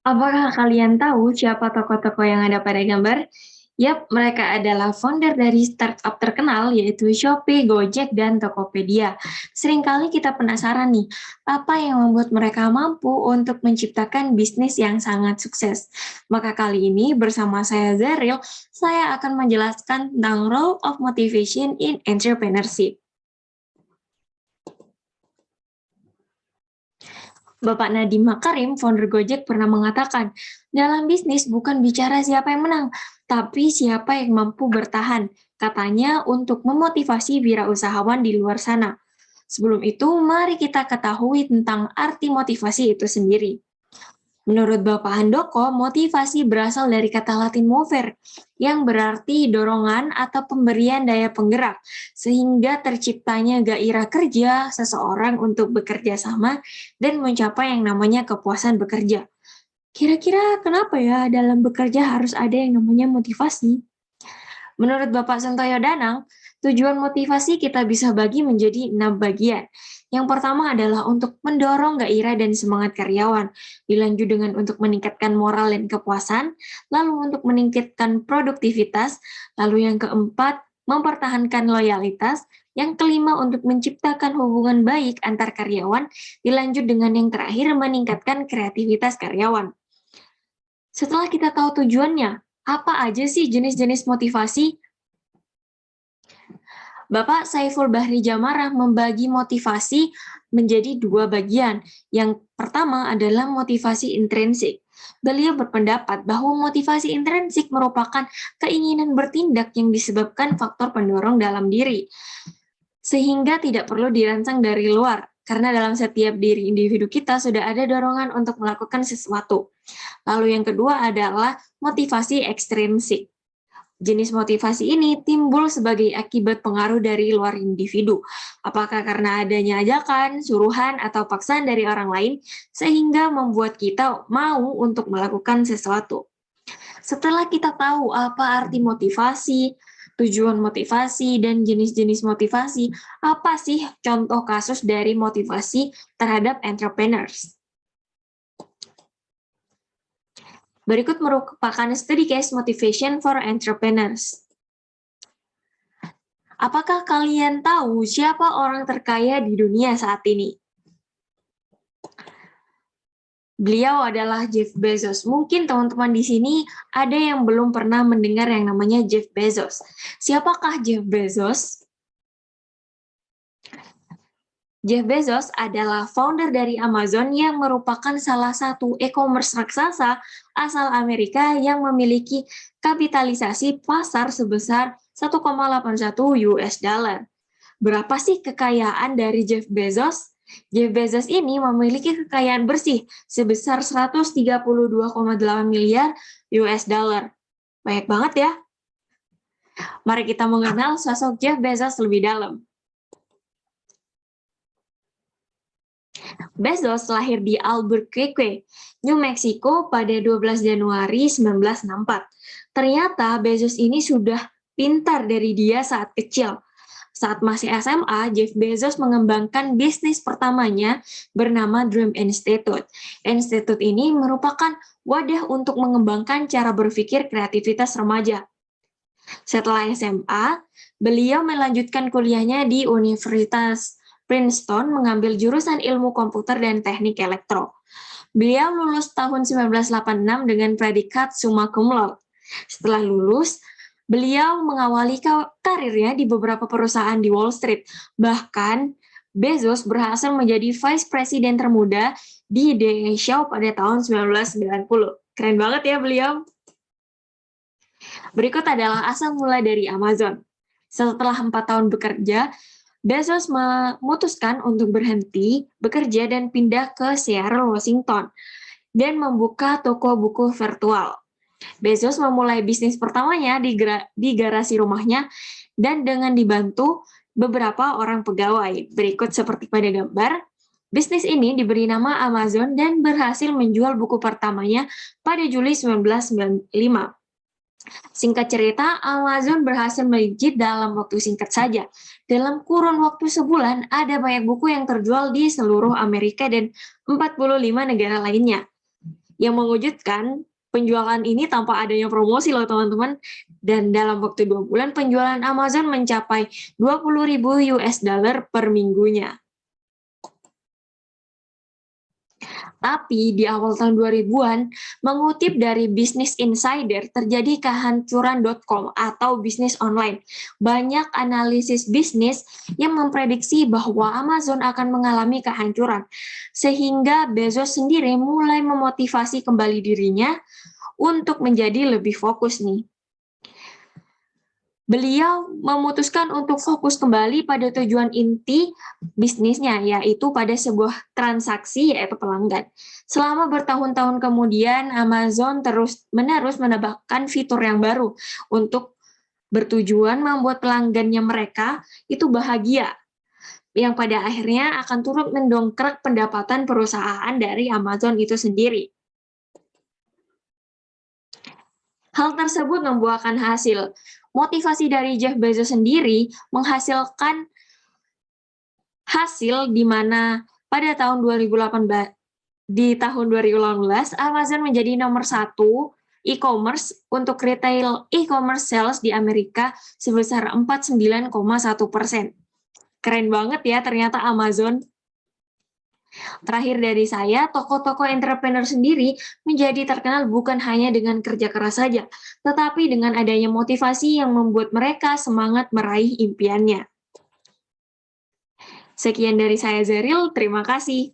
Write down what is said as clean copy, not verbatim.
Apakah kalian tahu siapa tokoh-tokoh yang ada pada gambar? Yap, mereka adalah founder dari startup terkenal yaitu Shopee, Gojek, dan Tokopedia. Seringkali kita penasaran nih, apa yang membuat mereka mampu untuk menciptakan bisnis yang sangat sukses. Maka kali ini bersama saya Zeril, saya akan menjelaskan tentang role of motivation in entrepreneurship. Bapak Nadiem Makarim, founder Gojek, pernah mengatakan, dalam bisnis bukan bicara siapa yang menang, tapi siapa yang mampu bertahan. Katanya untuk memotivasi wirausahawan di luar sana. Sebelum itu, mari kita ketahui tentang arti motivasi itu sendiri. Menurut Bapak Handoko, motivasi berasal dari kata Latin mover, yang berarti dorongan atau pemberian daya penggerak, sehingga terciptanya gairah kerja seseorang untuk bekerja sama dan mencapai yang namanya kepuasan bekerja. Kira-kira kenapa ya dalam bekerja harus ada yang namanya motivasi? Menurut Bapak Sentoyo Danang, tujuan motivasi kita bisa bagi menjadi 6 bagian. Yang pertama adalah untuk mendorong gairah dan semangat karyawan, dilanjut dengan untuk meningkatkan moral dan kepuasan, lalu untuk meningkatkan produktivitas, lalu yang keempat, mempertahankan loyalitas, yang kelima untuk menciptakan hubungan baik antar karyawan, dilanjut dengan yang terakhir meningkatkan kreativitas karyawan. Setelah kita tahu tujuannya, apa aja sih jenis-jenis motivasi? Bapak Saiful Bahri Jamarah membagi motivasi menjadi dua bagian. Yang pertama adalah motivasi intrinsik. Beliau berpendapat bahwa motivasi intrinsik merupakan keinginan bertindak yang disebabkan faktor pendorong dalam diri, sehingga tidak perlu dirancang dari luar, karena dalam setiap diri individu kita sudah ada dorongan untuk melakukan sesuatu. Lalu yang kedua adalah motivasi ekstrinsik. Jenis motivasi ini timbul sebagai akibat pengaruh dari luar individu, apakah karena adanya ajakan, suruhan, atau paksaan dari orang lain, sehingga membuat kita mau untuk melakukan sesuatu. Setelah kita tahu apa arti motivasi, tujuan motivasi, dan jenis-jenis motivasi, apa sih contoh kasus dari motivasi terhadap entrepreneurs? Berikut merupakan study case motivation for entrepreneurs. Apakah kalian tahu siapa orang terkaya di dunia saat ini? Beliau adalah Jeff Bezos. Mungkin teman-teman di sini ada yang belum pernah mendengar yang namanya Jeff Bezos. Siapakah Jeff Bezos? Jeff Bezos adalah founder dari Amazon yang merupakan salah satu e-commerce raksasa asal Amerika yang memiliki kapitalisasi pasar sebesar 1,81 US dollar. Berapa sih kekayaan dari Jeff Bezos? Jeff Bezos ini memiliki kekayaan bersih sebesar 132,8 miliar US dollar. Banyak banget ya. Mari kita mengenal sosok Jeff Bezos lebih dalam. Bezos lahir di Albuquerque, New Mexico pada 12 Januari 1964. Ternyata Bezos ini sudah pintar dari dia saat kecil. Saat masih SMA, Jeff Bezos mengembangkan bisnis pertamanya bernama Dream Institute. Institute ini merupakan wadah untuk mengembangkan cara berpikir kreativitas remaja. Setelah SMA, beliau melanjutkan kuliahnya di Universitas Princeton mengambil jurusan ilmu komputer dan teknik elektro. Beliau lulus tahun 1986 dengan predikat summa cum laude. Setelah lulus, beliau mengawali karirnya di beberapa perusahaan di Wall Street. Bahkan, Bezos berhasil menjadi Vice President termuda di The Shaw pada tahun 1990. Keren banget ya beliau. Berikut adalah asal mula dari Amazon. Setelah 4 tahun bekerja, Bezos memutuskan untuk berhenti bekerja dan pindah ke Seattle, Washington, dan membuka toko buku virtual. Bezos memulai bisnis pertamanya di garasi rumahnya dan dengan dibantu beberapa orang pegawai. Berikut seperti pada gambar, bisnis ini diberi nama Amazon dan berhasil menjual buku pertamanya pada Juli 1995. Singkat cerita, Amazon berhasil melejit dalam waktu singkat saja. Dalam kurun waktu sebulan, ada banyak buku yang terjual di seluruh Amerika dan 45 negara lainnya. Yang mengejutkan, penjualan ini tanpa adanya promosi loh teman-teman. Dan dalam waktu 2 bulan, penjualan Amazon mencapai 20.000 US dollar per minggunya. Tapi di awal tahun 2000-an, mengutip dari Business Insider, terjadi kehancuran.com atau bisnis online. Banyak analisis bisnis yang memprediksi bahwa Amazon akan mengalami kehancuran, sehingga Bezos sendiri mulai memotivasi kembali dirinya untuk menjadi lebih fokus nih. Beliau memutuskan untuk fokus kembali pada tujuan inti bisnisnya, yaitu pada sebuah transaksi, yaitu pelanggan. Selama bertahun-tahun kemudian, Amazon terus-menerus menambahkan fitur yang baru untuk bertujuan membuat pelanggannya mereka itu bahagia, yang pada akhirnya akan turut mendongkrak pendapatan perusahaan dari Amazon itu sendiri. Hal tersebut membuahkan hasil. Motivasi dari Jeff Bezos sendiri menghasilkan hasil di mana pada tahun 2018 Amazon menjadi nomor 1 e-commerce untuk retail e-commerce sales di Amerika sebesar 49,1%. Keren banget ya ternyata Amazon. Terakhir dari saya, tokoh-tokoh entrepreneur sendiri menjadi terkenal bukan hanya dengan kerja keras saja, tetapi dengan adanya motivasi yang membuat mereka semangat meraih impiannya. Sekian dari saya, Zeril. Terima kasih.